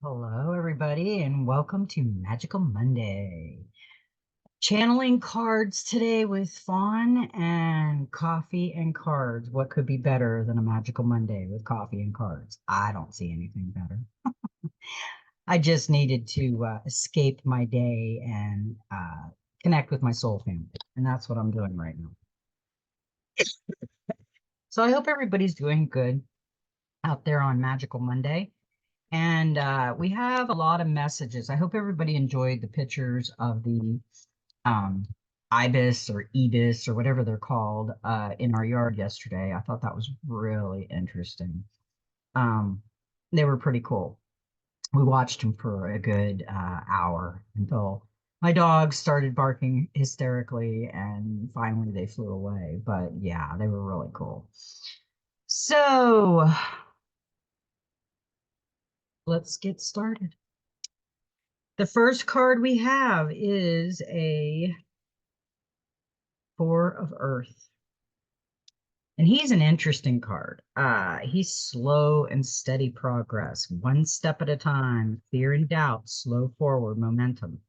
Hello, everybody, and welcome to Magical Monday. Channeling cards today with Fawn and coffee and cards. What could be better than a Magical Monday with coffee and cards? I don't see anything better. I just needed to escape my day and connect with my soul family, and that's what I'm doing right now. So I hope everybody's doing good out there on Magical Monday. And we have a lot of messages. I hope everybody enjoyed the pictures of the um, ibis or ebis or whatever they're called in our yard yesterday. I thought that was really interesting. Um, they were pretty cool. We watched them for a good hour until my dogs started barking hysterically, and finally they flew away. But yeah, they were really cool. So let's get started. The first card we have is a Four of Earth. And he's an interesting card. He's slow and steady progress, one step at a time, fear and doubt, slow forward momentum.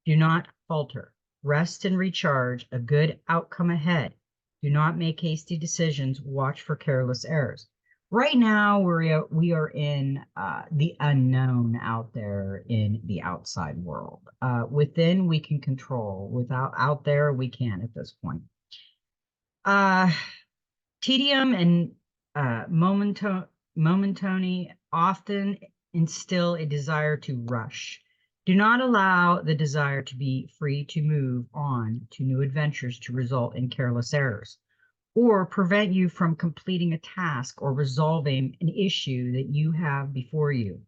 Do not falter. Rest and recharge, a good outcome ahead. Do not make hasty decisions. Watch for careless errors. Right now, we are in the unknown out there in the outside world. Within, we can control. Without out there, we can't at this point. Uh, Tedium and momentony often instill a desire to rush. Do not allow the desire to be free to move on to new adventures to result in careless errors, or prevent you from completing a task or resolving an issue that you have before you.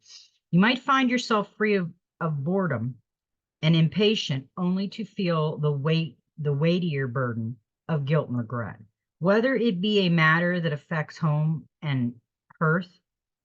You might find yourself free of boredom and impatient only to feel the weightier burden of guilt and regret. Whether it be a matter that affects home and hearth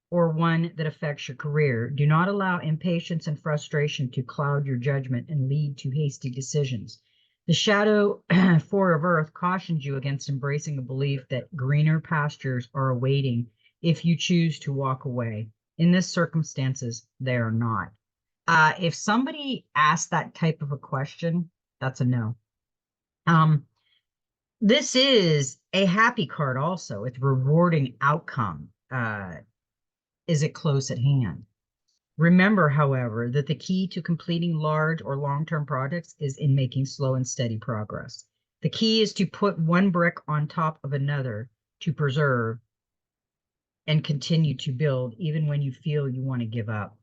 or one that affects your career, do not allow impatience and frustration to cloud your judgment and lead to hasty decisions. The shadow four of earth cautions you against embracing a belief that greener pastures are awaiting if you choose to walk away. In this circumstances, they are not. If somebody asks that type of a question, that's a no. Um, this is a happy card also. It's rewarding outcome. Is it close at hand? Remember, however, that the key to completing large or long-term projects is in making slow and steady progress. The key is to put one brick on top of another to preserve and continue to build, even when you feel you want to give up.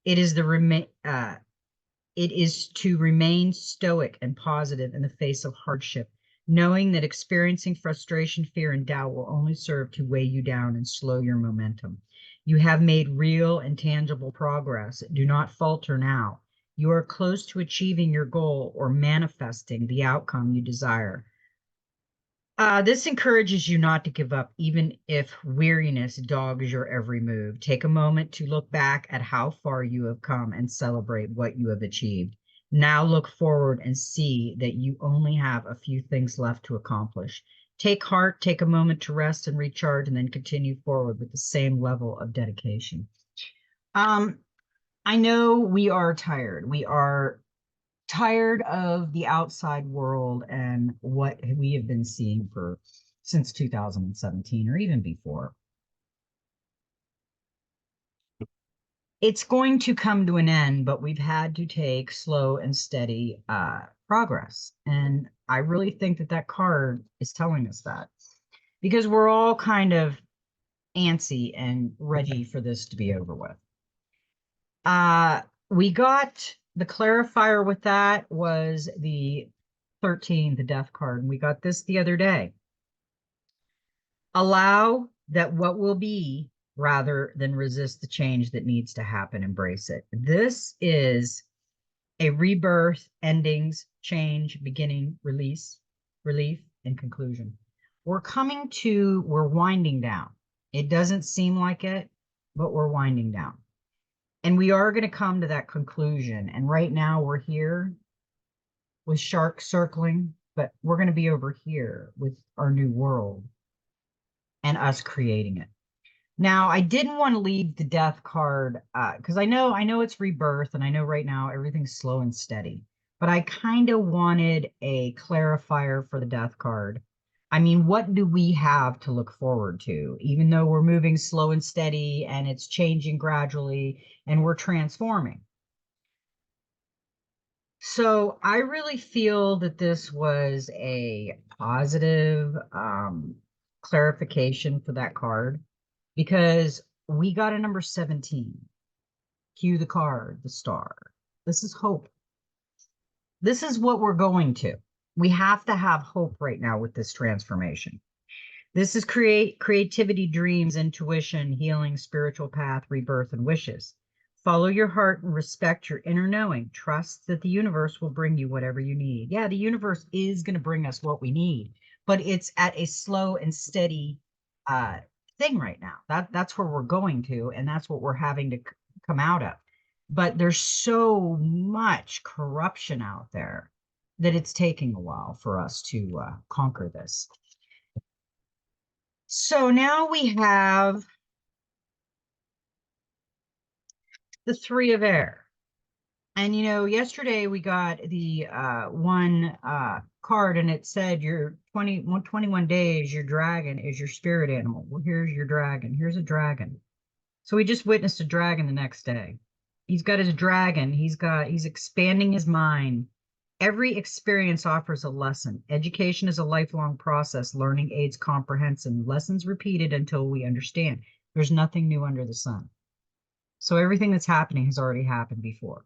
It is it is to remain stoic and positive in the face of hardship, knowing that experiencing frustration, fear, and doubt will only serve to weigh you down and slow your momentum. You have made real and tangible progress. Do not falter now. You are close to achieving your goal or manifesting the outcome you desire. This encourages you not to give up, even if weariness dogs your every move. Take a moment to look back at how far you have come and celebrate what you have achieved. Now look forward and see that you only have a few things left to accomplish. Take heart, take a moment to rest and recharge, and then continue forward with the same level of dedication. Um, I know we are tired. We are tired of the outside world and what we have been seeing for since 2017 or even before. It's going to come to an end, but we've had to take slow and steady progress. And I really think that that card is telling us that because we're all kind of antsy and ready for this to be over with. We got the clarifier with that was the 13, the death card, and we got this the other day. Allow that what will be rather than resist the change that needs to happen. Embrace it. This is a rebirth, endings, change, beginning, release, relief, and conclusion. We're winding down. It doesn't seem like it, but we're winding down. And we are going to come to that conclusion. And right now we're here with sharks circling, but we're going to be over here with our new world and us creating it. Now, I didn't want to leave the death card because I know it's rebirth, and I know right now everything's slow and steady. But I kind of wanted a clarifier for the death card. I mean, what do we have to look forward to? Even though we're moving slow and steady and it's changing gradually and we're transforming. So I really feel that this was a positive clarification for that card because we got a number 17. Cue the card, the star. This is hope. This is what we're going to. We have to have hope right now with this transformation. This is creativity, dreams, intuition, healing, spiritual path, rebirth, and wishes. Follow your heart and respect your inner knowing. Trust that the universe will bring you whatever you need. Yeah, the universe is going to bring us what we need, but it's at a slow and steady uh, thing right now. That's where we're going to, and that's what we're having to come out of. But there's so much corruption out there that it's taking a while for us to conquer this. So now we have the three of air. And yesterday we got the one card and it said your 21 days, your dragon is your spirit animal. Well, here's your dragon. Here's a dragon. So we just witnessed a dragon the next day. He's got his dragon. He's expanding his mind. Every experience offers a lesson. Education is a lifelong process. Learning aids comprehension. Lessons repeated until we understand. There's nothing new under the sun. So everything that's happening has already happened before,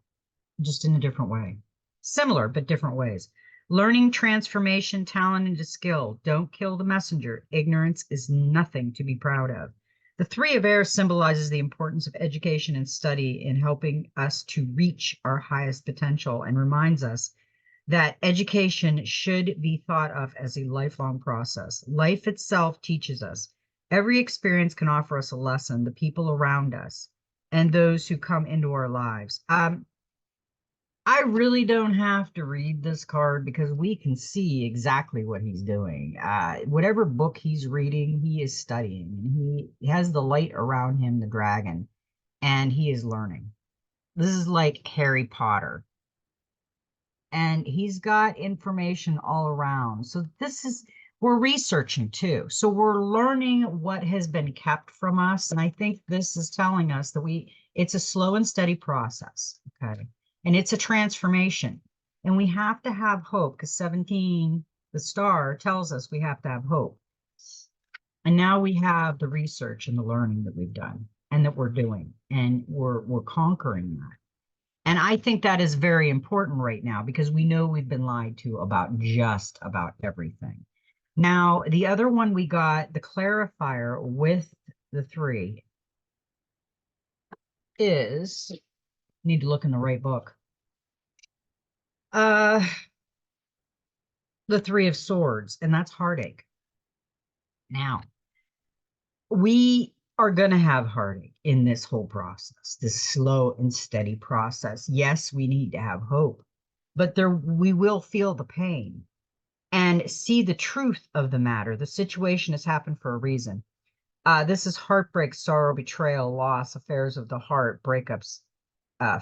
just in a different way. Similar, but different ways. Learning, transformation, talent into skill. Don't kill the messenger. Ignorance is nothing to be proud of. The three of air symbolizes the importance of education and study in helping us to reach our highest potential and reminds us that education should be thought of as a lifelong process. Life itself teaches us. Every experience can offer us a lesson, the people around us and those who come into our lives. I really don't have to read this card because we can see exactly what he's doing. Whatever book he's reading, he is studying, and he has the light around him, the dragon, and he is learning. This is like Harry Potter, and he's got information all around. So we're researching too. So we're learning what has been kept from us. And I think this is telling us that it's a slow and steady process. Okay. And it's a transformation. And we have to have hope because 17, the star, tells us we have to have hope. And now we have the research and the learning that we've done and that we're doing, and we're conquering that. And I think that is very important right now because we know we've been lied to about just about everything. Now, the other one we got, the clarifier with the three, is, need to look in the right book. The Three of Swords, and that's heartache. Now, we are going to have heartache in this whole process, this slow and steady process. Yes, we need to have hope, but we will feel the pain and see the truth of the matter. The situation has happened for a reason. This is heartbreak, sorrow, betrayal, loss, affairs of the heart, breakups,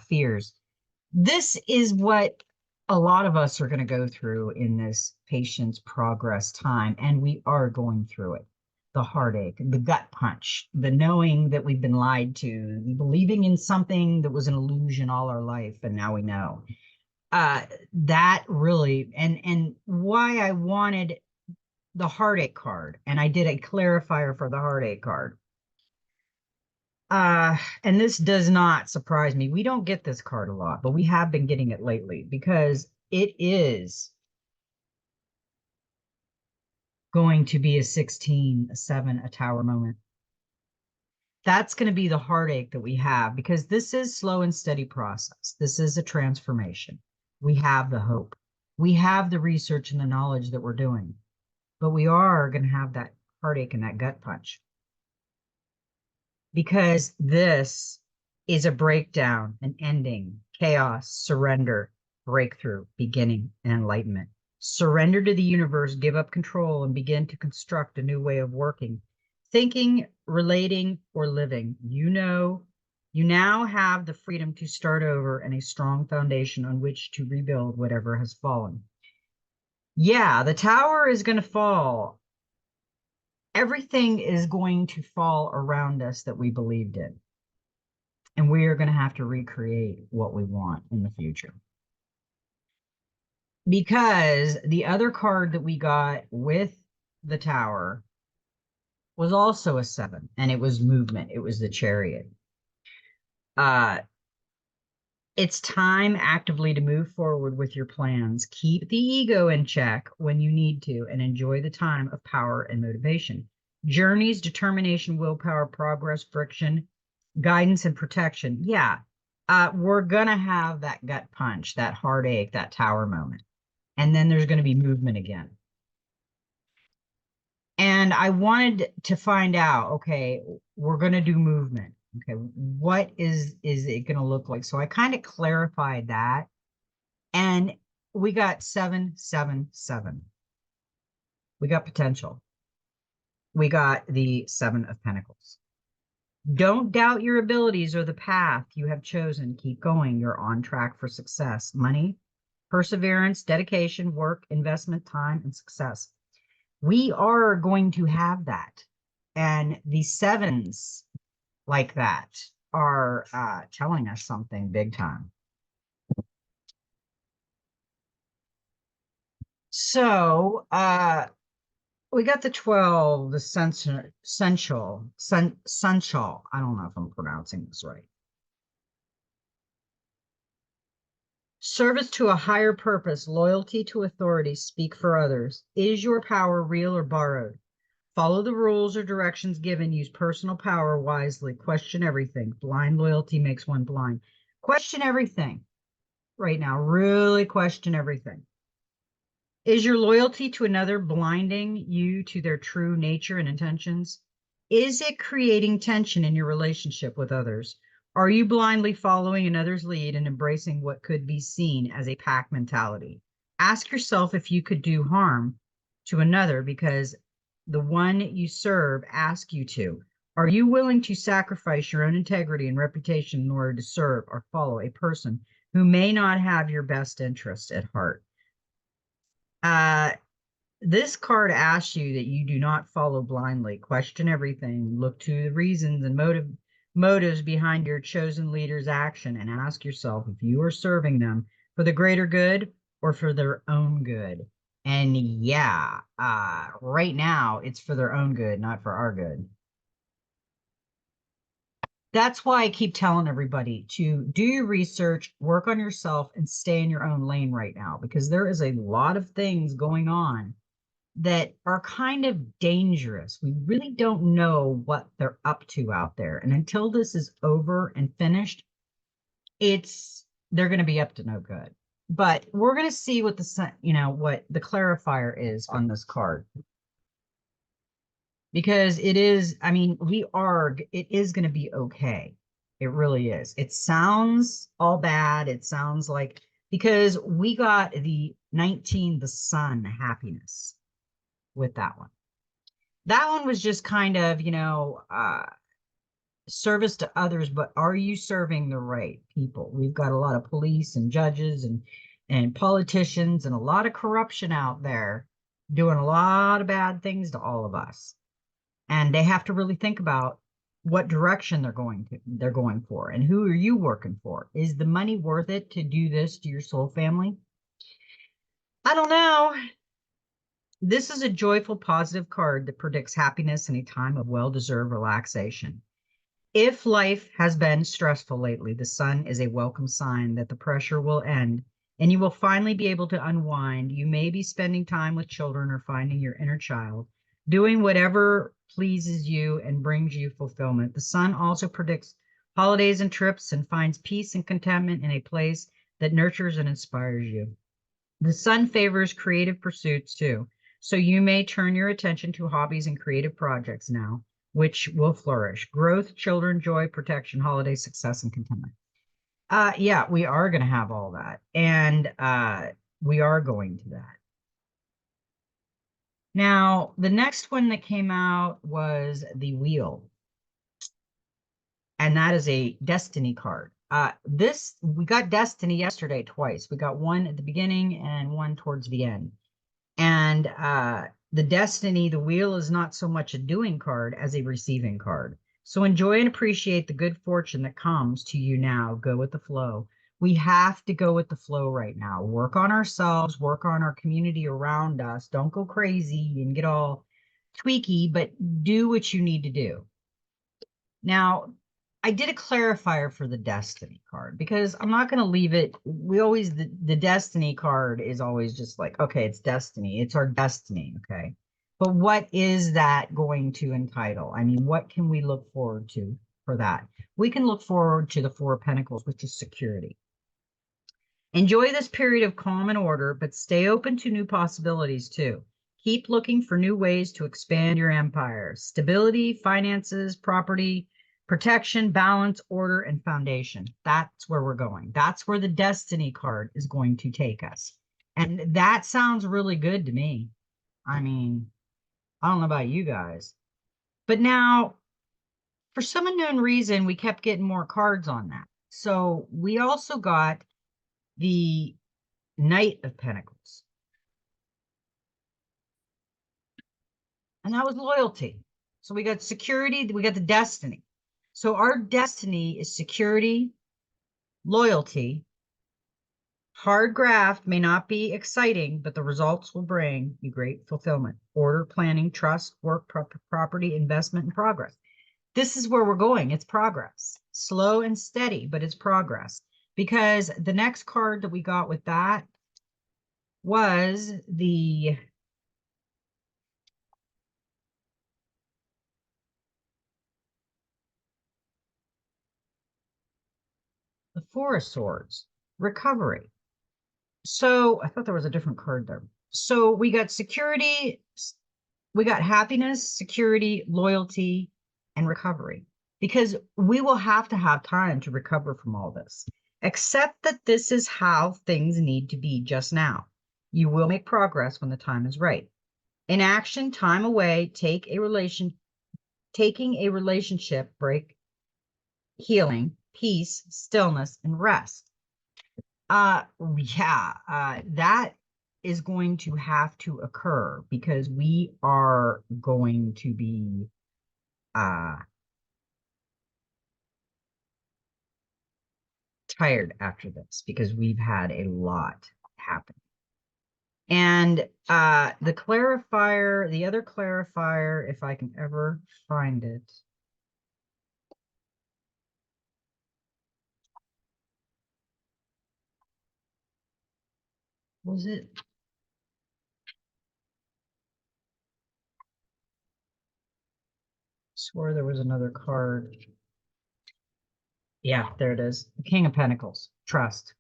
fears. This is what a lot of us are going to go through in this patience progress time, and we are going through it. The heartache, the gut punch, the knowing that we've been lied to, the believing in something that was an illusion all our life, and now we know. That really, and why I wanted the heartache card, and I did a clarifier for the heartache card. And this does not surprise me. We don't get this card a lot, but we have been getting it lately because it is going to be a 16, a 7, a tower moment. That's going to be the heartache that we have because this is slow and steady process. This is a transformation. We have the hope. We have the research and the knowledge that we're doing, but we are going to have that heartache and that gut punch because this is a breakdown, an ending, chaos, surrender, breakthrough, beginning, and enlightenment. Surrender to the universe, give up control, and begin to construct a new way of working. Thinking, relating, or living. You now have the freedom to start over and a strong foundation on which to rebuild whatever has fallen. Yeah, the tower is going to fall. Everything is going to fall around us that we believed in. And we are going to have to recreate what we want in the future. Because the other card that we got with the tower was also a 7, and it was movement. It was the Chariot. It's time actively to move forward with your plans. Keep the ego in check when you need to, and enjoy the time of power and motivation. Journeys, determination, willpower, progress, friction, guidance, and protection. Yeah, we're going to have that gut punch, that heartache, that tower moment. And then there's going to be movement again. And I wanted to find out, okay, we're going to do movement. Okay, what is it going to look like? So I kind of clarified that. And we got 777. We got potential. We got the 7 of Pentacles. Don't doubt your abilities or the path you have chosen. Keep going. You're on track for success. Money, perseverance, dedication, work, investment, time, and success. We are going to have that. And the 7s like that are telling us something big time. So we got the 12, the sensual. I don't know if I'm pronouncing this right. Service to a higher purpose, loyalty to authority, speak for others. Is your power real or borrowed? Follow the rules or directions given. Use personal power wisely. Question everything. Blind loyalty makes one blind. Question everything right now. Really question everything. Is your loyalty to another blinding you to their true nature and intentions? Is it creating tension in your relationship with others? Are you blindly following another's lead and embracing what could be seen as a pack mentality? Ask yourself if you could do harm to another because the one you serve asks you to. Are you willing to sacrifice your own integrity and reputation in order to serve or follow a person who may not have your best interest at heart? This card asks you that you do not follow blindly. Question everything. Look to the reasons and motives behind your chosen leader's action and ask yourself if you are serving them for the greater good or for their own good. And yeah, right now it's for their own good, not for our good. That's why I keep telling everybody to do your research, work on yourself, and stay in your own lane right now, because there is a lot of things going on that are kind of dangerous. We really don't know what they're up to out there. And until this is over and finished, they're going to be up to no good. But we're going to see what what the clarifier is on this card. Because it is, I mean, it is going to be okay. It really is. It sounds all bad. It sounds like, because we got the 19, the sun, happiness with that one. That one was just kind of, service to others, but are you serving the right people? We've got a lot of police and judges and politicians and a lot of corruption out there doing a lot of bad things to all of us. And they have to really think about what direction they're going for, and who are you working for? Is the money worth it to do this to your soul family? I don't know. This is a joyful, positive card that predicts happiness in a time of well-deserved relaxation. If life has been stressful lately, the sun is a welcome sign that the pressure will end and you will finally be able to unwind. You may be spending time with children or finding your inner child, doing whatever pleases you and brings you fulfillment. The sun also predicts holidays and trips and finds peace and contentment in a place that nurtures and inspires you. The sun favors creative pursuits too, so you may turn your attention to hobbies and creative projects now, which will flourish. Growth, children, joy, protection, holiday, success, and contentment. Yeah, we are going to have all that. And we are going to that. Now, the next one that came out was the Wheel, and that is a destiny card. We got destiny yesterday twice. We got one at the beginning and one towards the end. And the destiny, the wheel is not so much a doing card as a receiving card. So enjoy and appreciate the good fortune that comes to you now. Go with the flow. We have to go with the flow right now. Work on ourselves, work on our community around us. Don't go crazy and get all tweaky, but do what you need to do. Now, I did a clarifier for the destiny card because I'm not going to leave it. We always, the destiny card is always just like, okay, it's destiny. It's our destiny. Okay. But what is that going to entitle? I mean, what can we look forward to for that? We can look forward to the Four of Pentacles, which is security. Enjoy this period of calm and order, but stay open to new possibilities too. Keep looking for new ways to expand your empire. Stability, finances, property, protection, balance, order, and foundation. That's where we're going. That's where the destiny card is going to take us. And that sounds really good to me. I mean, I don't know about you guys. But now, for some unknown reason, we kept getting more cards on that. So we also got the Knight of Pentacles. And that was loyalty. So we got security, we got the destiny. So our destiny is security, loyalty. Hard graft may not be exciting, but the results will bring you great fulfillment. Order, planning, trust, work, property, investment, and progress. This is where we're going. It's progress. Slow and steady, but it's progress. Because the next card that we got with that was the Four of Swords, recovery. So I thought there was a different card there. So we got security, we got happiness, security, loyalty, and recovery. Because we will have to have time to recover from all this. Accept that this is how things need to be just now. You will make progress when the time is right. In action, time away, taking a relationship break, healing, peace, stillness, and rest. That is going to have to occur because we are going to be tired after this because we've had a lot happen. And the clarifier, the other clarifier, if I can ever find it. Was it? Swore there was another card. Yeah, there it is. The King of Pentacles, trust.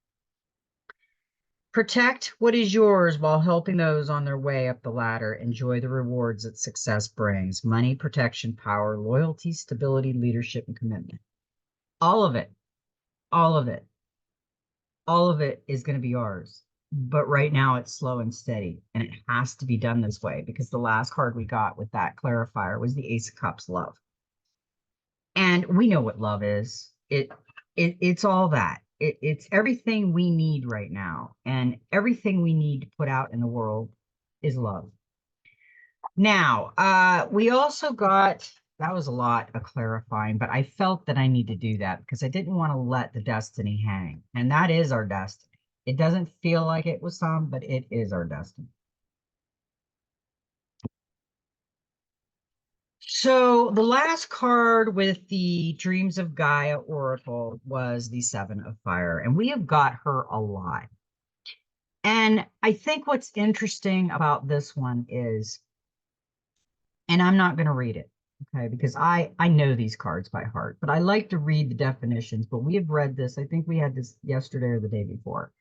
Protect what is yours while helping those on their way up the ladder. Enjoy the rewards that success brings. Money, protection, power, loyalty, stability, leadership, and commitment. All of it, all of it, all of it is going to be ours. But right now it's slow and steady, and it has to be done this way because the last card we got with that clarifier was the Ace of Cups, love. And we know what love is. It's all that. It's everything we need right now. And everything we need to put out in the world is love. Now, we also got, that was a lot of clarifying, but I felt that I need to do that because I didn't want to let the destiny hang. And that is our destiny. It doesn't feel like it was some, but it is our destiny. So the last card with the Dreams of Gaia Oracle was the Seven of Fire, and we have got her a lot. And I think what's interesting about this one is, and I'm not going to read it, okay, because I know these cards by heart, but I like to read the definitions, but we have read this. I think we had this yesterday or the day before.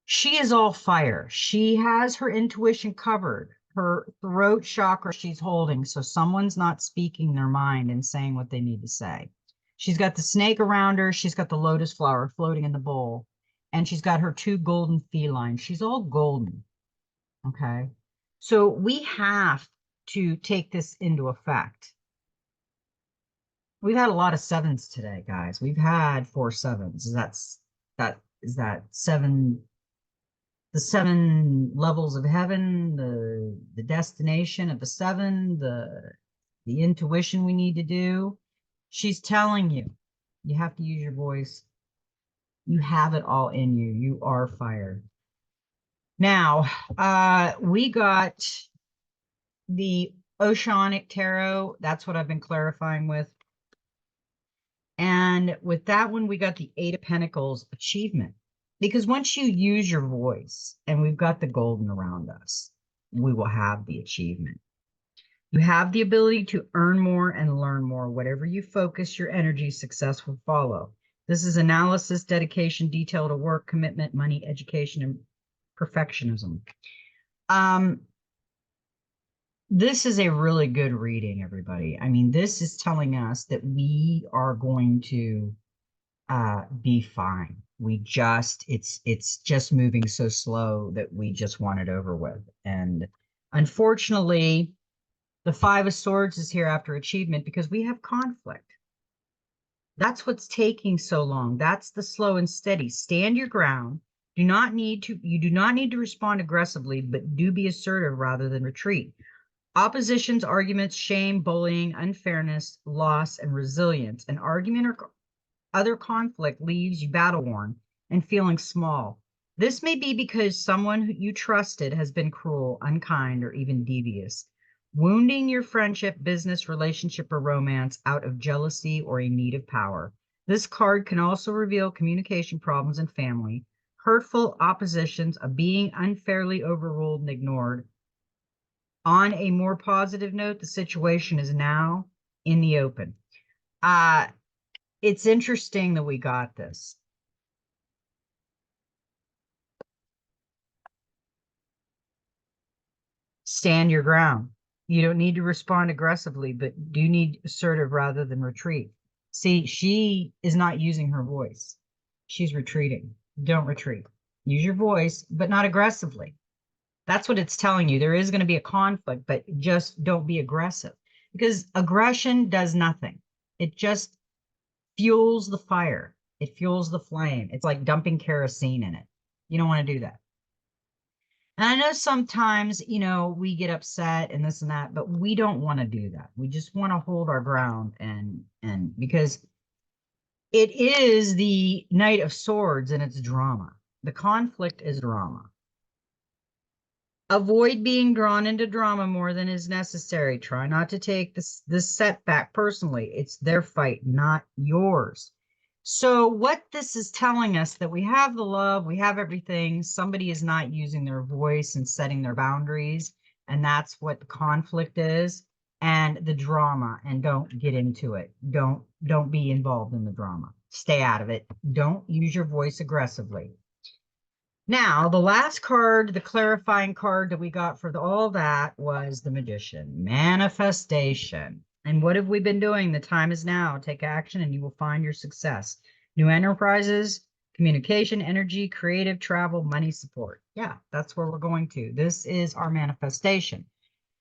She is all fire. She has her intuition covered. Her throat chakra she's holding, so someone's not speaking their mind and saying what they need to say. She's got the snake around her. She's got the lotus flower floating in the bowl. And she's got her two golden felines. She's all golden. Okay. So we have to take this into effect. We've had a lot of sevens today, guys. We've had 4 sevens. That seven, the 7 levels of heaven, the destination of the 7, the intuition we need to do. She's telling you, you have to use your voice. You have it all in you. You are fire. Now, we got the Oceanic Tarot. That's what I've been clarifying with. And with that one, we got the 8 of Pentacles, achievement. Because once you use your voice, and we've got the golden around us, we will have the achievement. You have the ability to earn more and learn more. Whatever you focus your energy, success will follow. This is analysis, dedication, detail to work, commitment, money, education, and perfectionism. This is a really good reading, everybody. I mean, this is telling us that we are going to be fine. It's just moving so slow that we just want it over with. And unfortunately, the 5 of Swords is here after achievement because we have conflict. That's what's taking so long. That's the slow and steady. Stand your ground. You do not need to respond aggressively, but do be assertive rather than retreat. Oppositions, arguments, shame, bullying, unfairness, loss, and resilience. An argument or other conflict leaves you battle-worn and feeling small. This may be because someone who you trusted has been cruel, unkind, or even devious, wounding your friendship, business, relationship, or romance out of jealousy or a need of power. This card can also reveal communication problems in family, hurtful oppositions of being unfairly overruled and ignored. On a more positive note, the situation is now in the open. It's interesting that we got this. Stand your ground. You don't need to respond aggressively, but do need assertive rather than retreat. See, she is not using her voice. She's retreating. Don't retreat. Use your voice, but not aggressively. That's what it's telling you. There is going to be a conflict, but just don't be aggressive because aggression does nothing. It just fuels the fire. It fuels the flame. It's like dumping kerosene in it. You don't want to do that. And I know sometimes, we get upset and this and that, but we don't want to do that. We just want to hold our ground and because it is the Knight of Swords and it's drama. The conflict is drama. Avoid being drawn into drama more than is necessary. Try not to take this setback personally. It's their fight, not yours. So what this is telling us that we have the love, we have everything. Somebody is not using their voice and setting their boundaries. And that's what the conflict is and the drama. And don't get into it. Don't be involved in the drama. Stay out of it. Don't use your voice aggressively. Now, the last card, the clarifying card that we got for all that was the Magician, manifestation. And what have we been doing? The time is now. Take action and you will find your success. New enterprises, communication, energy, creative, travel, money, support. Yeah, that's where we're going to. This is our manifestation.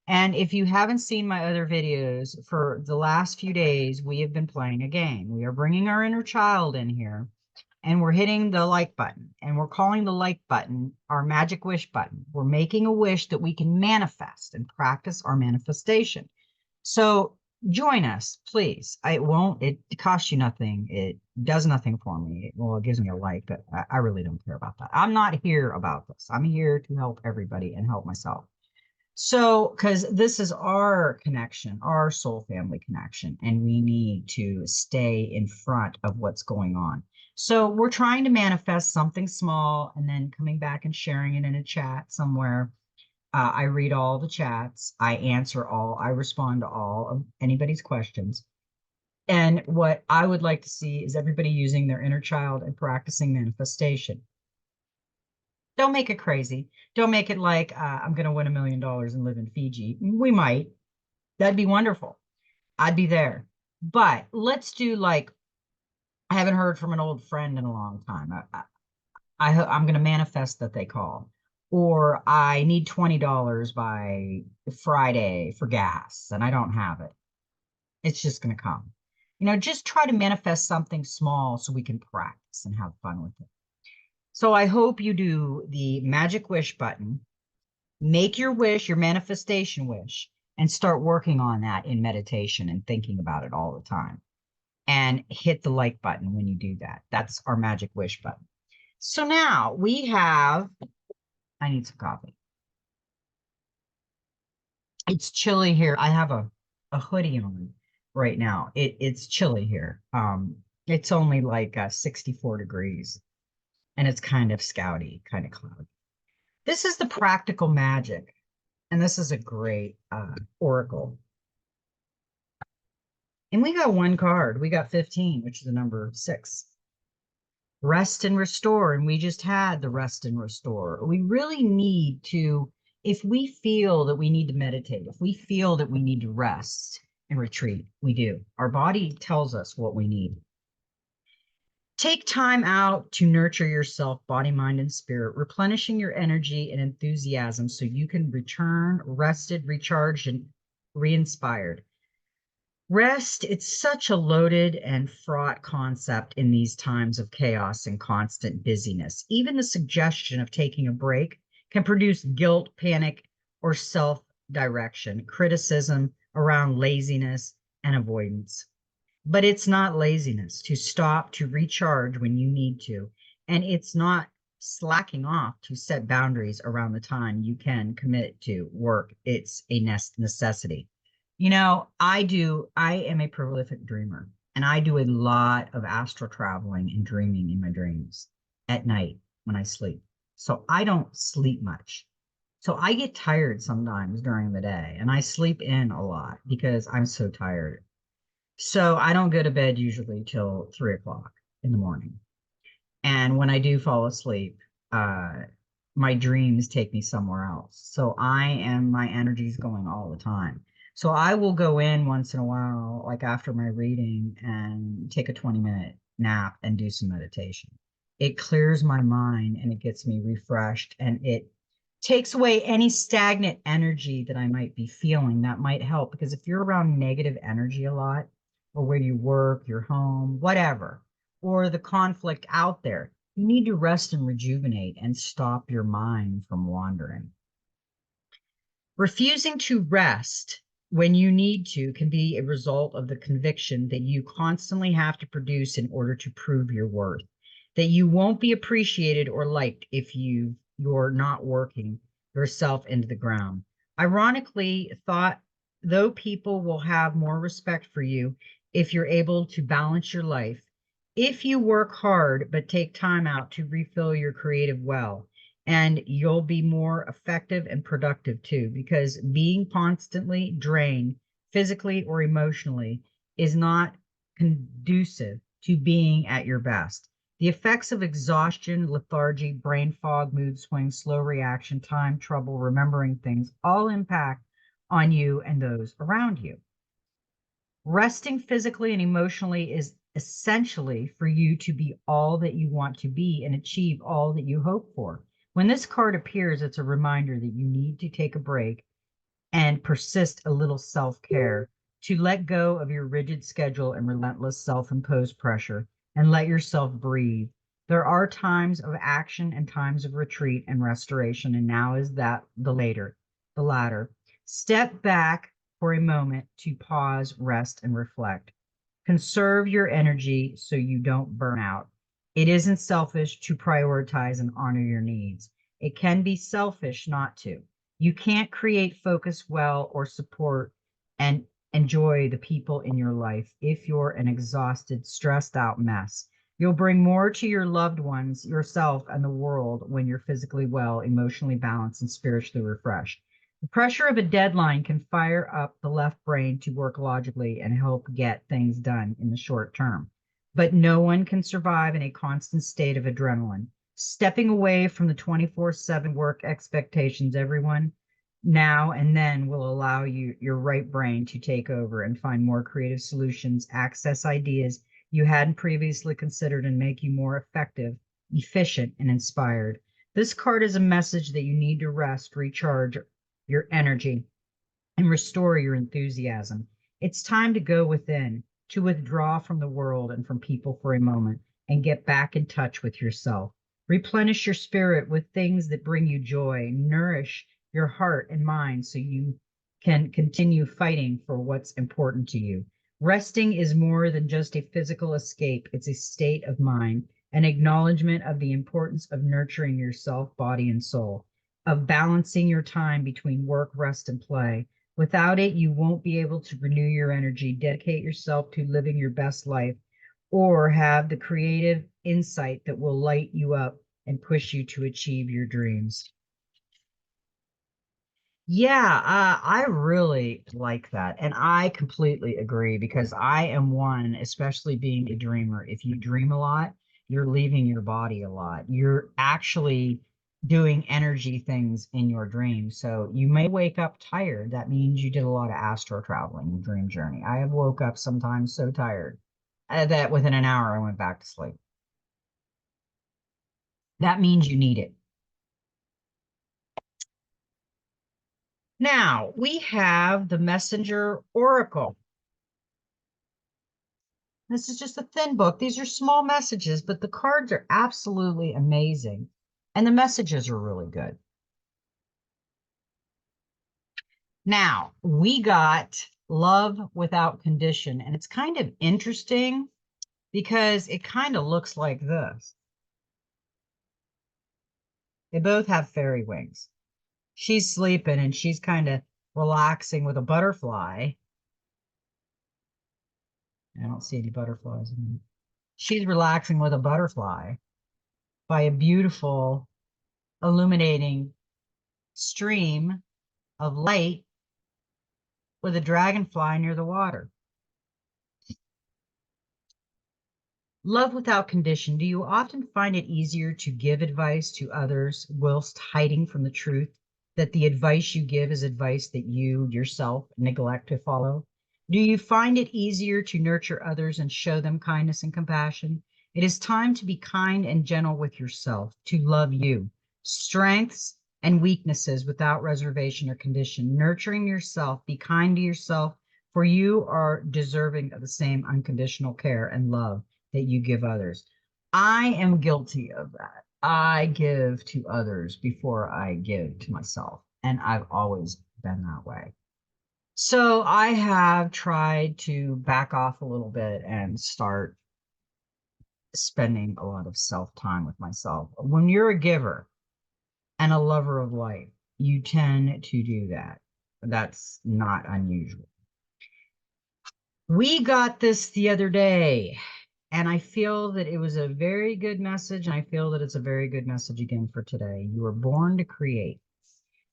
And if you haven't seen my other videos, for the last few days, we have been playing a game. We are bringing our inner child in here. And we're hitting the like button, and we're calling the like button our magic wish button. We're making a wish that we can manifest and practice our manifestation. So join us, please. It costs you nothing. It does nothing for me. Well, it gives me a like, but I really don't care about that. I'm not here about this. I'm here to help everybody and help myself. So, because this is our connection, our soul family connection, and we need to stay in front of what's going on. So we're trying to manifest something small and then coming back and sharing it in a chat somewhere. I read all the chats. I answer all. I respond to all of anybody's questions. And what I would like to see is everybody using their inner child and practicing manifestation. Don't make it crazy. Don't make it like I'm going to win $1 million and live in Fiji. We might. That'd be wonderful. I'd be there. But let's do like, I haven't heard from an old friend in a long time. I'm going to manifest that they call. or I need $20 by Friday for gas and I don't have it. It's just going to come. Just try to manifest something small so we can practice and have fun with it. So I hope you do the magic wish button, make your wish, your manifestation wish, and start working on that in meditation and thinking about it all the time. And hit the like button when you do that. That's our magic wish button. So now I need some coffee. It's chilly here. I have a hoodie on right now. It's chilly here. It's only like 64 degrees and it's kind of scouty, kind of cloudy. This is the practical magic, and this is a great oracle. And we got one card. We got 15, which is the number 6. Rest and restore, and we just had the rest and restore. We really need to, if we feel that we need to meditate, if we feel that we need to rest and retreat, we do. Our body tells us what we need. Take time out to nurture yourself, body, mind, and spirit, replenishing your energy and enthusiasm so you can return rested, recharged, and re-inspired. Rest, it's such a loaded and fraught concept in these times of chaos and constant busyness. Even the suggestion of taking a break can produce guilt, panic, or self-direction, criticism around laziness and avoidance. But it's not laziness to stop to recharge when you need to. And it's not slacking off to set boundaries around the time you can commit to work. It's a necessity. I am a prolific dreamer, and I do a lot of astral traveling and dreaming in my dreams at night when I sleep. So I don't sleep much. So I get tired sometimes during the day, and I sleep in a lot because I'm so tired. So I don't go to bed usually till 3 o'clock in the morning. And when I do fall asleep, my dreams take me somewhere else. So my energy's going all the time. So I will go in once in a while, like after my reading, and take a 20-minute nap and do some meditation. It clears my mind and it gets me refreshed, and it takes away any stagnant energy that I might be feeling. That might help, because if you're around negative energy a lot, or where you work, your home, whatever, or the conflict out there, you need to rest and rejuvenate and stop your mind from wandering. Refusing to rest when you need to can be a result of the conviction that you constantly have to produce in order to prove your worth, that you won't be appreciated or liked if you're not working yourself into the ground. Ironically, though people will have more respect for you if you're able to balance your life, if you work hard but take time out to refill your creative well, and you'll be more effective and productive too, because being constantly drained physically or emotionally is not conducive to being at your best. The effects of exhaustion, lethargy, brain fog, mood swings, slow reaction, time, trouble, remembering things all impact on you and those around you. Resting physically and emotionally is essentially for you to be all that you want to be and achieve all that you hope for. When this card appears, it's a reminder that you need to take a break and persist a little self-care, to let go of your rigid schedule and relentless self-imposed pressure, and let yourself breathe. There are times of action and times of retreat and restoration, and now is that the latter. Step back for a moment to pause, rest, and reflect. Conserve your energy so you don't burn out. It isn't selfish to prioritize and honor your needs. It can be selfish not to. You can't create focus well or support and enjoy the people in your life if you're an exhausted, stressed out mess. You'll bring more to your loved ones, yourself, and the world when you're physically well, emotionally balanced, and spiritually refreshed. The pressure of a deadline can fire up the left brain to work logically and help get things done in the short term. But no one can survive in a constant state of adrenaline. Stepping away from the 24/7 work expectations, everyone now and then, will allow your right brain to take over and find more creative solutions, access ideas you hadn't previously considered, and make you more effective, efficient, and inspired. This card is a message that you need to rest, recharge your energy, and restore your enthusiasm. It's time to go within, to withdraw from the world and from people for a moment and get back in touch with yourself. Replenish your spirit with things that bring you joy, nourish your heart and mind so you can continue fighting for what's important to you. Resting is more than just a physical escape, it's a state of mind, an acknowledgement of the importance of nurturing yourself, body, and soul, of balancing your time between work, rest, and play. Without it, you won't be able to renew your energy, dedicate yourself to living your best life, or have the creative insight that will light you up and push you to achieve your dreams. Yeah, I really like that. And I completely agree because I am one, especially being a dreamer. If you dream a lot, you're leaving your body a lot. You're actually doing energy things in your dreams. So you may wake up tired. That means you did a lot of astral traveling in dream journey. I have woke up sometimes so tired that within an hour I went back to sleep. That means you need it. Now we have the Messenger Oracle. This is just a thin book. These are small messages, but the cards are absolutely amazing. And the messages are really good. Now, we got Love Without Condition. And it's kind of interesting because it kind of looks like this. They both have fairy wings. She's sleeping and she's kind of relaxing with a butterfly. I don't see any butterflies in. She's relaxing with a butterfly by a beautiful illuminating stream of light with a dragonfly near the water. Love without condition. Do you often find it easier to give advice to others whilst hiding from the truth that the advice you give is advice that you yourself neglect to follow? Do you find it easier to nurture others and show them kindness and compassion? It is time to be kind and gentle with yourself, to love you. Strengths and weaknesses without reservation or condition. Nurturing yourself, be kind to yourself, for you are deserving of the same unconditional care and love that you give others. I am guilty of that. I give to others before I give to myself, and I've always been that way. So I have tried to back off a little bit and start spending a lot of self time with myself. When you're a giver and a lover of life, you tend to do that. That's not unusual. We got this the other day, and I feel that it was a very good message, and I feel that it's a very good message again for today. You were born to create.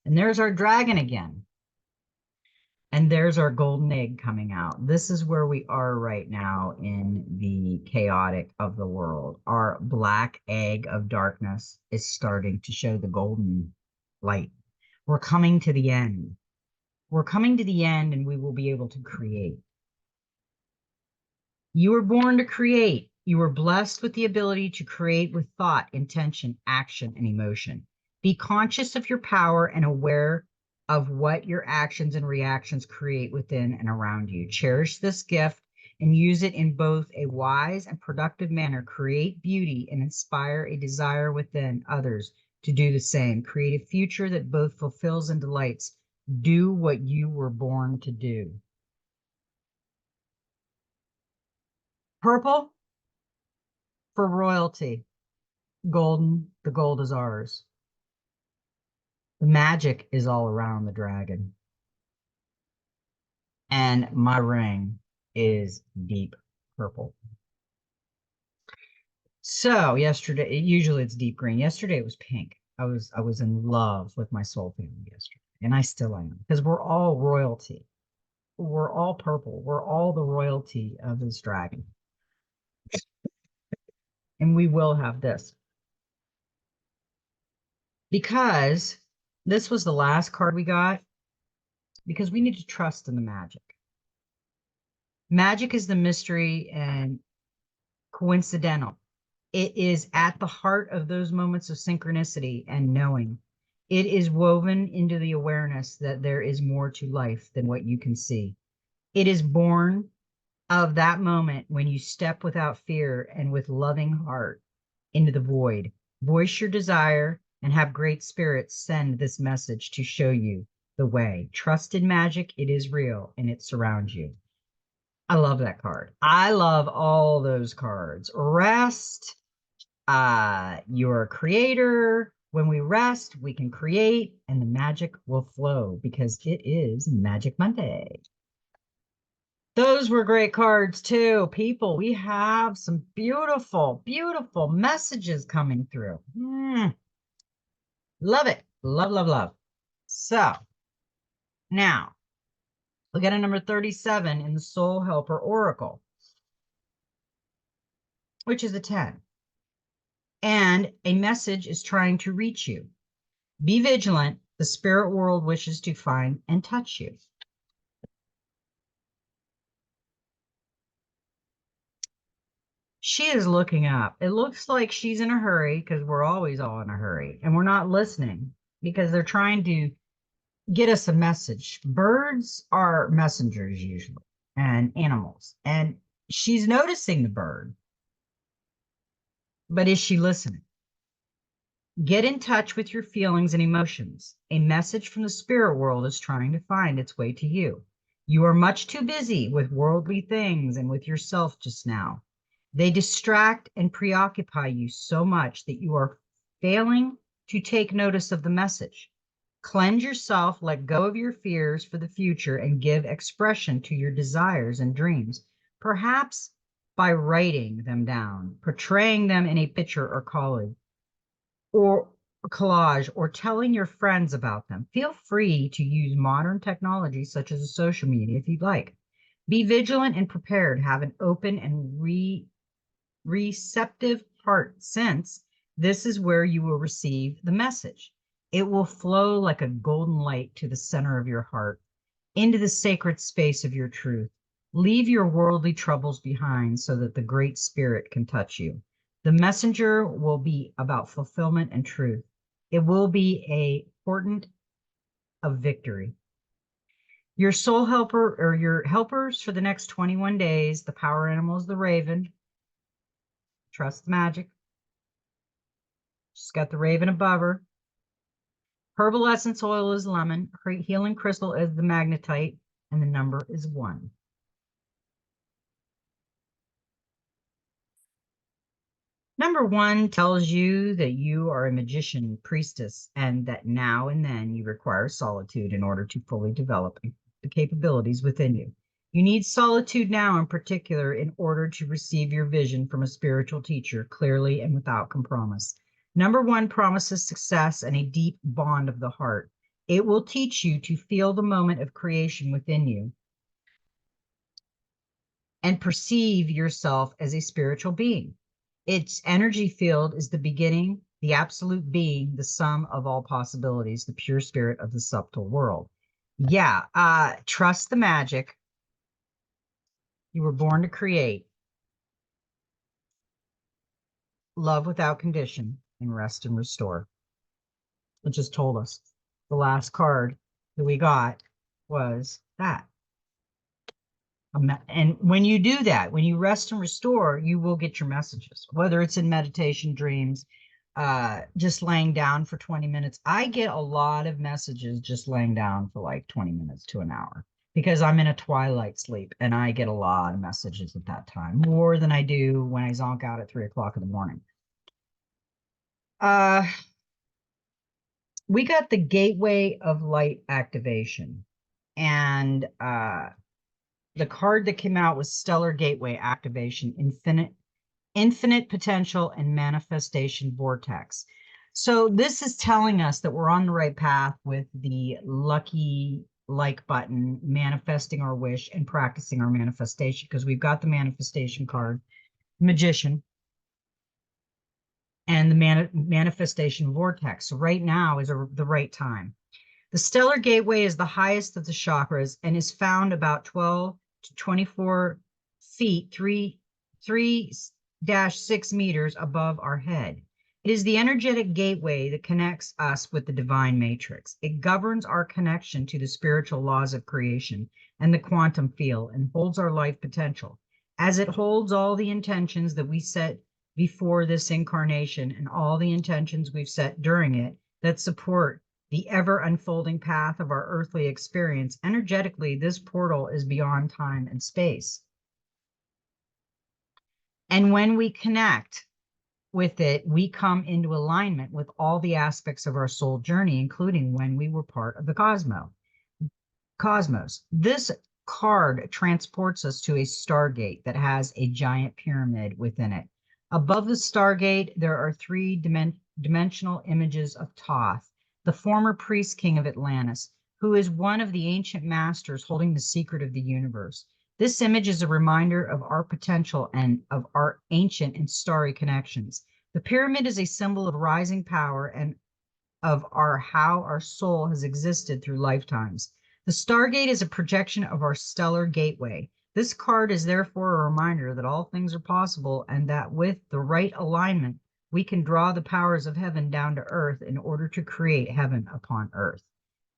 And there's our dragon again. And there's our golden egg coming out. This is where we are right now in the chaotic of the world. Our black egg of darkness is starting to show the golden light. We're coming to the end. We're coming to the end, and we will be able to create. You were born to create. You were blessed with the ability to create with thought, intention, action, and emotion. Be conscious of your power and aware of what your actions and reactions create within and around you. Cherish this gift and use it in both a wise and productive manner. Create beauty and inspire a desire within others to do the same. Create a future that both fulfills and delights. Do what you were born to do. Purple for royalty. Golden, the gold is ours. The magic is all around the dragon. And my ring is deep purple. So yesterday, usually it's deep green. Yesterday it was pink. I was in love with my soul family yesterday, and I still am, because we're all royalty. We're all purple. We're all the royalty of this dragon. And we will have this. Because this was the last card we got, because we need to trust in the magic. Magic is the mystery and coincidental. It is at the heart of those moments of synchronicity and knowing. It is woven into the awareness that there is more to life than what you can see. It is born of that moment when you step without fear and with loving heart into the void. Voice your desire and have great spirits send this message to show you the way. Trust in magic. It is real and it surrounds you. I love that card. I love all those cards. Rest. You're a creator. When we rest, we can create and the magic will flow because it is Magic Monday. Those were great cards too, people. We have some beautiful, beautiful messages coming through. Love it. Love, love, love. So now we got a number 37 in the Soul Helper Oracle, which is a 10. And a message is trying to reach you. Be vigilant. The spirit world wishes to find and touch you. She is looking up. It looks like she's in a hurry because we're always all in a hurry and we're not listening because they're trying to get us a message. Birds are messengers usually and animals. And she's noticing the bird, but is she listening? Get in touch with your feelings and emotions. A message from the spirit world is trying to find its way to you. You are much too busy with worldly things and with yourself just now. They distract and preoccupy you so much that you are failing to take notice of the message. Cleanse yourself, let go of your fears for the future, and give expression to your desires and dreams, perhaps by writing them down, portraying them in a picture or collage, or telling your friends about them. Feel free to use modern technology such as social media if you'd like. Be vigilant and prepared. Have an open and receptive heart, since this is where you will receive the message. It will flow like a golden light to the center of your heart, into the sacred space of your truth. Leave your worldly troubles behind so that the Great Spirit can touch you. The messenger will be about fulfillment and truth. It will be a portent of victory. Your soul helper or your helpers for the next 21 days, the power animal is the raven. Trust the magic. She's got the raven above her. Herbal essence oil is lemon. Healing crystal is the magnetite, and the number is 1. Number 1 tells you that you are a magician, priestess, and that now and then you require solitude in order to fully develop the capabilities within you. You need solitude now in particular in order to receive your vision from a spiritual teacher clearly and without compromise. Number 1 promises success and a deep bond of the heart. It will teach you to feel the moment of creation within you and perceive yourself as a spiritual being. Its energy field is the beginning, the absolute being, the sum of all possibilities, the pure spirit of the subtle world. Yeah, trust the magic. You were born to create. Love without condition, and rest and restore. It just told us. The last card that we got was that. And when you do that, when you rest and restore, you will get your messages, whether it's in meditation, dreams, just laying down for 20 minutes. I get a lot of messages just laying down for like 20 minutes to an hour because I'm in a twilight sleep and I get a lot of messages at that time, more than I do when I zonk out at 3 o'clock in the morning. We got the Gateway of Light activation, and the card that came out was Stellar Gateway Activation, Infinite Potential and Manifestation Vortex. So this is telling us that we're on the right path with the lucky like button, manifesting our wish and practicing our manifestation, because we've got the manifestation card, Magician, and the manifestation vortex. So right now is the right time. The stellar gateway is the highest of the chakras and is found about 12 to 24 feet, three 6 meters above our head. It is the energetic gateway that connects us with the divine matrix. It governs our connection to the spiritual laws of creation and the quantum field and holds our life potential. As it holds all the intentions that we set before this incarnation and all the intentions we've set during it that support the ever unfolding path of our earthly experience, energetically, this portal is beyond time and space. And when we connect with it, we come into alignment with all the aspects of our soul journey, including when we were part of the cosmos. This card transports us to a stargate that has a giant pyramid within it. Above the stargate, there are three dimensional images of Thoth, the former priest king of Atlantis, who is one of the ancient masters holding the secret of the universe. This image is a reminder of our potential and of our ancient and starry connections. The pyramid is a symbol of rising power and of how our soul has existed through lifetimes. The Stargate is a projection of our stellar gateway. This card is therefore a reminder that all things are possible and that with the right alignment, we can draw the powers of heaven down to earth in order to create heaven upon earth.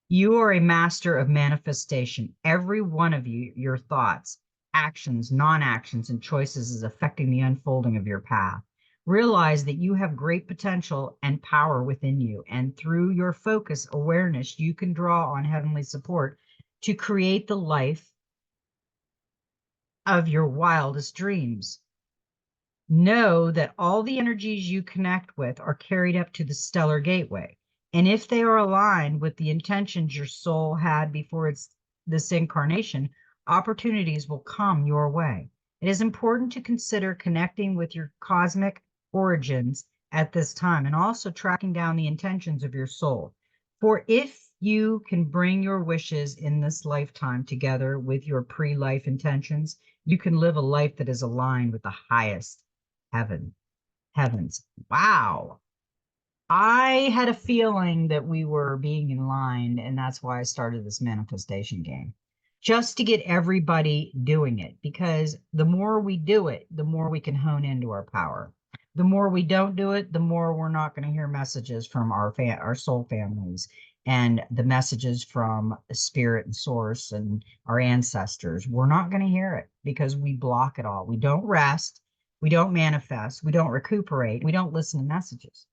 You are a master of manifestation. Every one of you, your thoughts, actions, non-actions, and choices is affecting the unfolding of your path. Realize that you have great potential and power within you, and through your focus awareness, you can draw on heavenly support to create the life of your wildest dreams. Know that all the energies you connect with are carried up to the stellar gateway. And if they are aligned with the intentions your soul had before this incarnation, opportunities will come your way. It is important to consider connecting with your cosmic origins at this time and also tracking down the intentions of your soul. For if you can bring your wishes in this lifetime together with your pre-life intentions, you can live a life that is aligned with the highest heavens. Wow. I had a feeling that we were being in line, and that's why I started this manifestation game, just to get everybody doing it, because the more we do it, the more we can hone into our power. The more we don't do it, the more we're not going to hear messages from our soul families and the messages from spirit and source and our ancestors. We're not going to hear it because we block it all. We don't rest. We don't manifest. We don't recuperate. We don't listen to messages.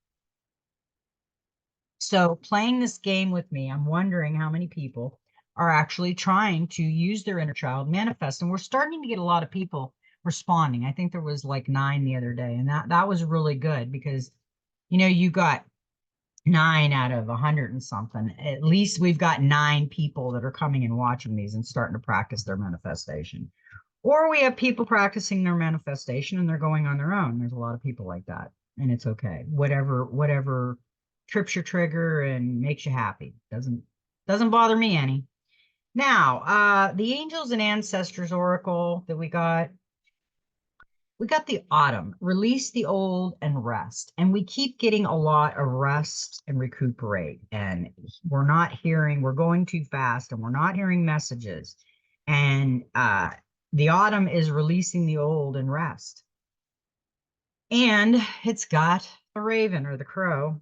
So playing this game with me, I'm wondering how many people are actually trying to use their inner child, manifest. And we're starting to get a lot of people responding. I think there was like 9 the other day, and that was really good because, you got 9 out of 100 and something. At least we've got 9 people that are coming and watching these and starting to practice their manifestation. Or we have people practicing their manifestation and they're going on their own. There's a lot of people like that, and it's okay. Whatever trips your trigger and makes you happy. Doesn't bother me any. Now, the Angels and Ancestors Oracle that we got the autumn, release the old and rest. And we keep getting a lot of rest and recuperate. And we're going too fast and we're not hearing messages. And the autumn is releasing the old and rest. And it's got the raven or the crow.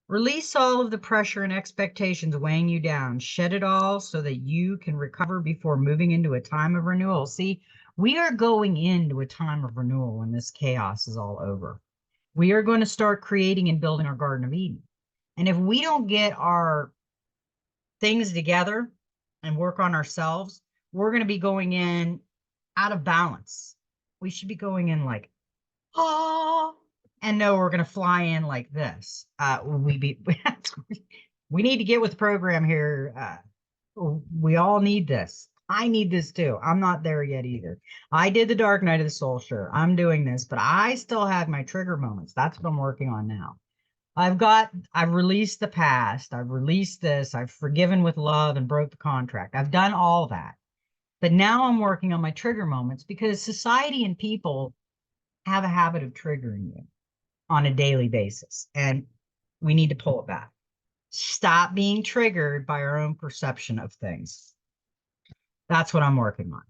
Release all of the pressure and expectations weighing you down. Shed it all so that you can recover before moving into a time of renewal. See, we are going into a time of renewal when this chaos is all over. We are going to start creating and building our Garden of Eden. And if we don't get our things together and work on ourselves, we're going to be going in out of balance. We should be going in like, oh, and no, we're going to fly in like this. We need to get with the program here. We all need this. I need this too. I'm not there yet either. I did the Dark Night of the Soul, sure. I'm doing this, but I still have my trigger moments. That's what I'm working on now. I've released the past. I've released this. I've forgiven with love and broke the contract. I've done all that. But now I'm working on my trigger moments because society and people have a habit of triggering you on a daily basis. And we need to pull it back. Stop being triggered by our own perception of things. That's what I'm working on.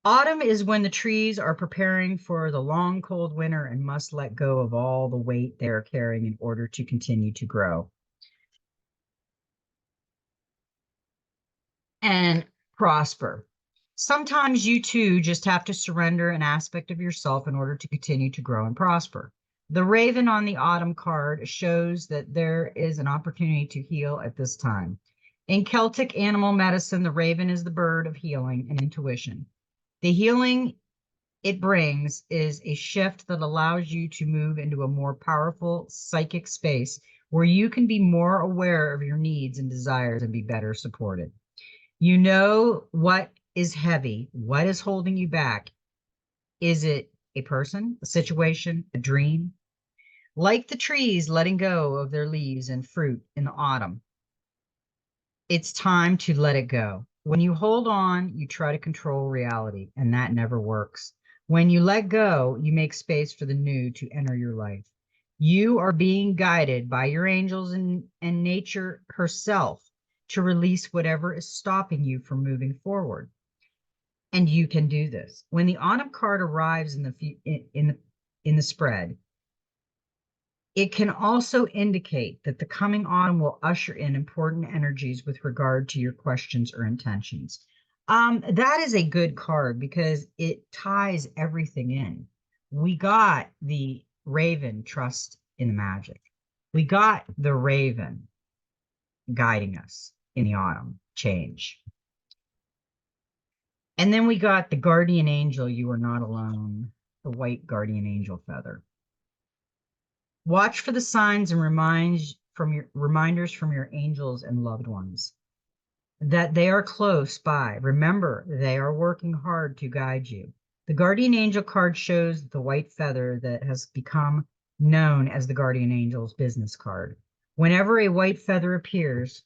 Autumn is when the trees are preparing for the long, cold winter and must let go of all the weight they are carrying in order to continue to grow and prosper. Sometimes you too just have to surrender an aspect of yourself in order to continue to grow and prosper. The raven on the autumn card shows that there is an opportunity to heal at this time. In Celtic animal medicine, the raven is the bird of healing and intuition. The healing it brings is a shift that allows you to move into a more powerful psychic space where you can be more aware of your needs and desires and be better supported. You know what is heavy, what is holding you back. Is it a person, a situation, a dream? Like the trees letting go of their leaves and fruit in the autumn, it's time to let it go. When you hold on, you try to control reality, and that never works. When you let go, you make space for the new to enter your life. You are being guided by your angels and nature herself to release whatever is stopping you from moving forward. And you can do this. When the autumn card arrives in the spread, it can also indicate that the coming autumn will usher in important energies with regard to your questions or intentions. That is a good card because it ties everything in. We got the raven, trust in the magic. We got the raven guiding us in the autumn change. And then we got the guardian angel, you are not alone, the white guardian angel feather. Watch for the signs and reminders from your angels and loved ones that they are close by. Remember, they are working hard to guide you. The guardian angel card shows the white feather that has become known as the guardian angel's business card. Whenever a white feather appears,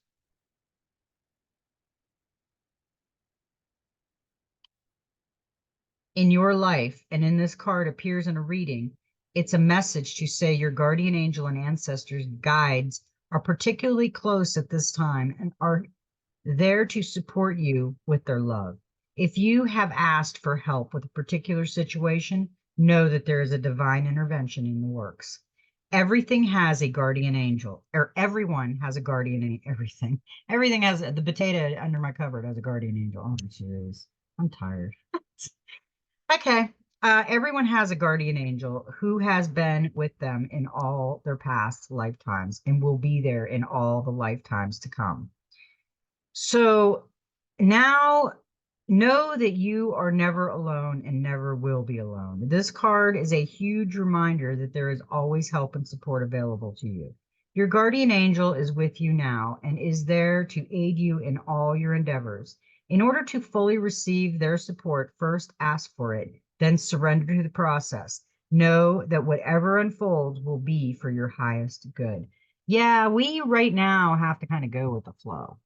in your life and in this card appears in a reading, it's a message to say your guardian angel and ancestors, guides, are particularly close at this time and are there to support you with their love. If you have asked for help with a particular situation, know that there is a divine intervention in the works. Everything has a guardian angel, or everyone has a guardian, everything. Everything has the potato under my cupboard has a guardian angel. Oh, I'm serious. I'm tired. Okay. Everyone has a guardian angel who has been with them in all their past lifetimes and will be there in all the lifetimes to come. So now know that you are never alone and never will be alone. This card is a huge reminder that there is always help and support available to you. Your guardian angel is with you now and is there to aid you in all your endeavors. In order to fully receive their support, first ask for it, then surrender to the process. Know that whatever unfolds will be for your highest good. Yeah, we right now have to kind of go with the flow.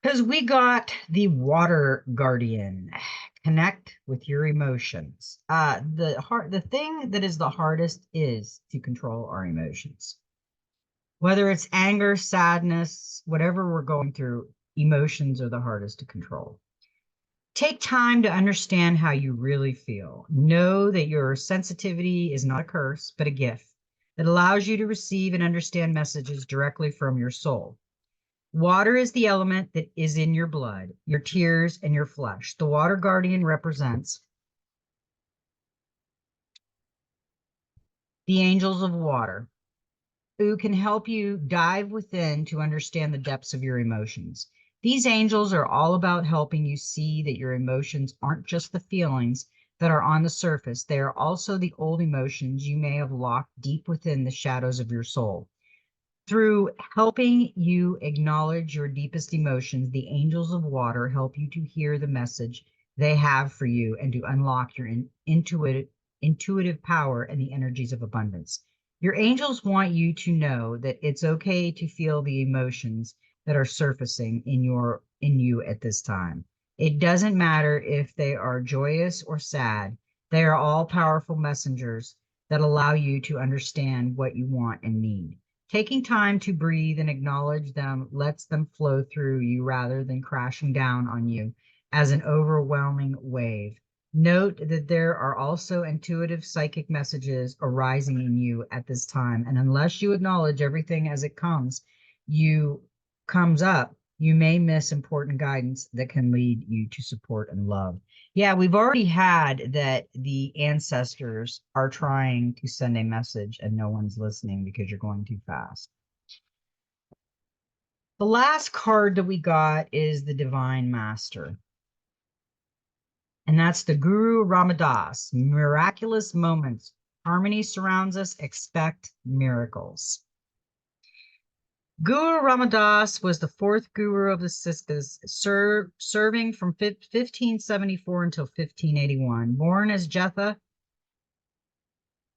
Because we got the water guardian. Connect with your emotions. The thing that is the hardest is to control our emotions. Whether it's anger, sadness, whatever we're going through, emotions are the hardest to control. Take time to understand how you really feel. Know that your sensitivity is not a curse, but a gift that allows you to receive and understand messages directly from your soul. Water is the element that is in your blood, your tears, and your flesh. The water guardian represents the angels of water, who can help you dive within to understand the depths of your emotions. These angels are all about helping you see that your emotions aren't just the feelings that are on the surface. They are also the old emotions you may have locked deep within the shadows of your soul. Through helping you acknowledge your deepest emotions, the angels of water help you to hear the message they have for you and to unlock your intuitive power and the energies of abundance. Your angels want you to know that it's okay to feel the emotions that are surfacing in you at this time. It doesn't matter if they are joyous or sad. They are all powerful messengers that allow you to understand what you want and need. Taking time to breathe and acknowledge them lets them flow through you rather than crashing down on you. as an overwhelming wave. Note that there are also intuitive psychic messages arising in you at this time. And unless you acknowledge everything as it comes up, you may miss important guidance that can lead you to support and love. Yeah, we've already had that the ancestors are trying to send a message and no one's listening because you're going too fast. The last card that we got is the Divine Master. And that's the Guru Ramadas. Miraculous moments. Harmony surrounds us. Expect miracles. Guru Ramadas was the fourth guru of the Sikhs, serving from 1574 until 1581. Born as Jetha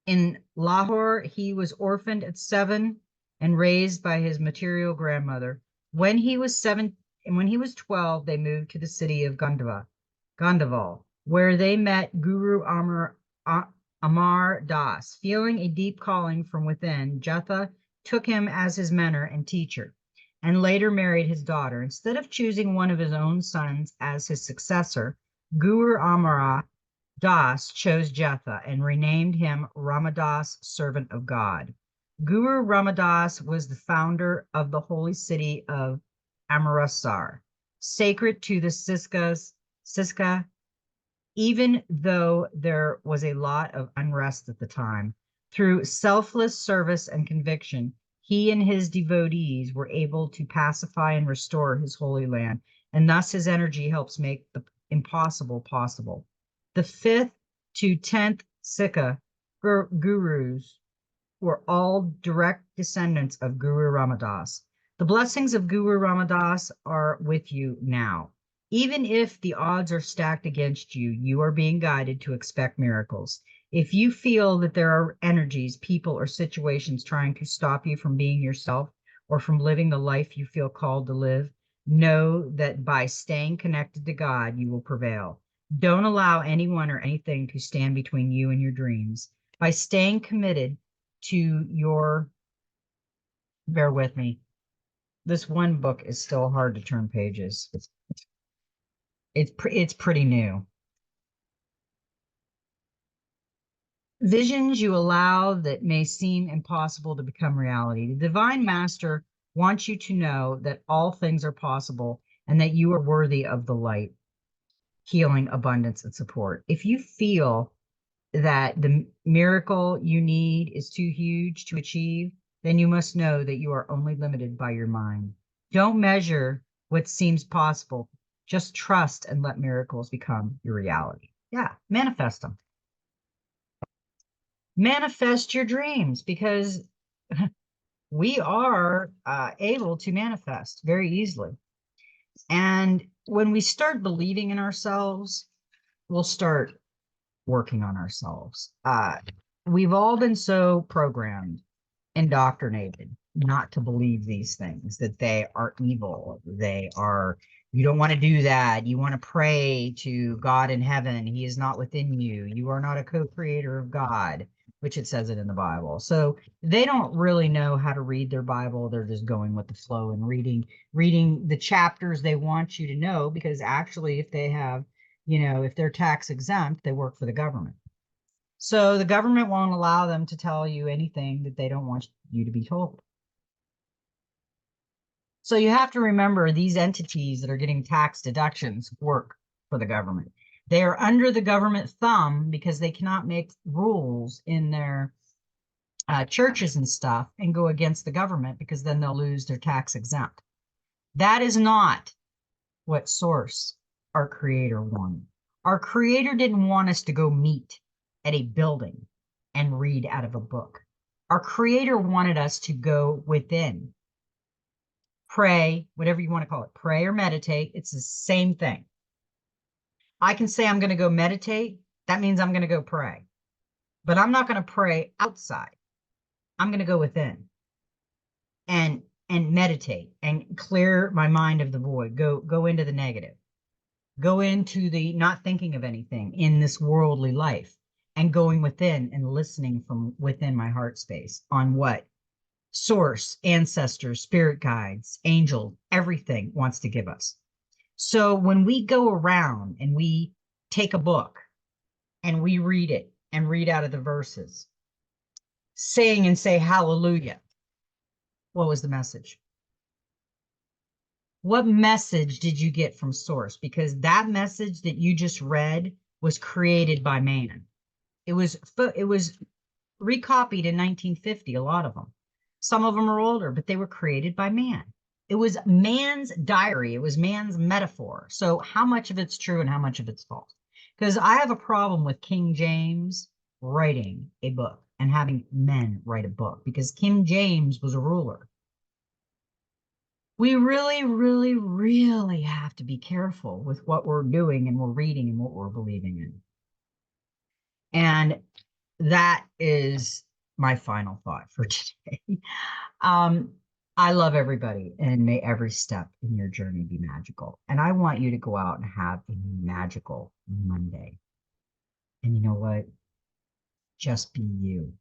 in Lahore, he was orphaned at 7 and raised by his material grandmother. When he was 12, they moved to the city of Gandaval, where they met Guru Amar Das. Feeling a deep calling from within, Jetha took him as his mentor and teacher, and later married his daughter. Instead of choosing one of his own sons as his successor, Guru Amar Das chose Jetha and renamed him Ramadas, servant of God. Guru Ramadas was the founder of the holy city of Amritsar, sacred to the Sikhs, even though there was a lot of unrest at the time. Through selfless service and conviction, he and his devotees were able to pacify and restore his holy land, and thus his energy helps make the impossible possible. The 5th to 10th Sikh gurus were all direct descendants of Guru Ramadas. The blessings of Guru Ramadas are with you now. Even if the odds are stacked against you, you are being guided to expect miracles. If you feel that there are energies, people, or situations trying to stop you from being yourself or from living the life you feel called to live, know that by staying connected to God, you will prevail. Don't allow anyone or anything to stand between you and your dreams. By staying committed to bear with me. This one book is still hard to turn pages. It's pretty new. Visions you allow that may seem impossible to become reality. The Divine Master wants you to know that all things are possible and that you are worthy of the light, healing, abundance, and support. If you feel that the miracle you need is too huge to achieve, then you must know that you are only limited by your mind. Don't measure what seems possible. Just trust and let miracles become your reality. Yeah, manifest them. Manifest your dreams, because we are able to manifest very easily. And when we start believing in ourselves, we'll start working on ourselves. We've all been so programmed, indoctrinated not to believe these things, that they are evil. You don't want to do that. You want to pray to God in heaven. He is not within you. You are not a co-creator of God, which it says it in the Bible. So they don't really know how to read their Bible. They're just going with the flow and reading the chapters they want you to know, because actually if they have, if they're tax exempt, they work for the government. So the government won't allow them to tell you anything that they don't want you to be told. So you have to remember, these entities that are getting tax deductions work for the government. They are under the government thumb because they cannot make rules in their churches and stuff and go against the government, because then they'll lose their tax exempt. That is not what Source, our creator, wanted. Our creator didn't want us to go meet at a building and read out of a book. Our creator wanted us to go within, pray, whatever you want to call it, pray or meditate. It's the same thing. I can say I'm going to go meditate. That means I'm going to go pray. But I'm not going to pray outside. I'm going to go within and meditate and clear my mind of the void. Go into the negative. Go into the not thinking of anything in this worldly life, and going within and listening from within my heart space on what Source, ancestors, spirit guides, angel, everything wants to give us. So when we go around and we take a book and we read it and read out of the verses, saying and say hallelujah, what was the message? What message did you get from source? Because that message that you just read was created by man. It was recopied in 1950, a lot of them. Some of them are older, but they were created by man. It was man's diary. It was man's metaphor. So how much of it's true and how much of it's false? Because I have a problem with King James writing a book and having men write a book because King James was a ruler. We really, really, really have to be careful with what we're doing and we're reading and what we're believing in. And that is my final thought for today. Um, I love everybody, and may every step in your journey be magical. And I want you to go out and have a magical Monday. And you know what? Just be you.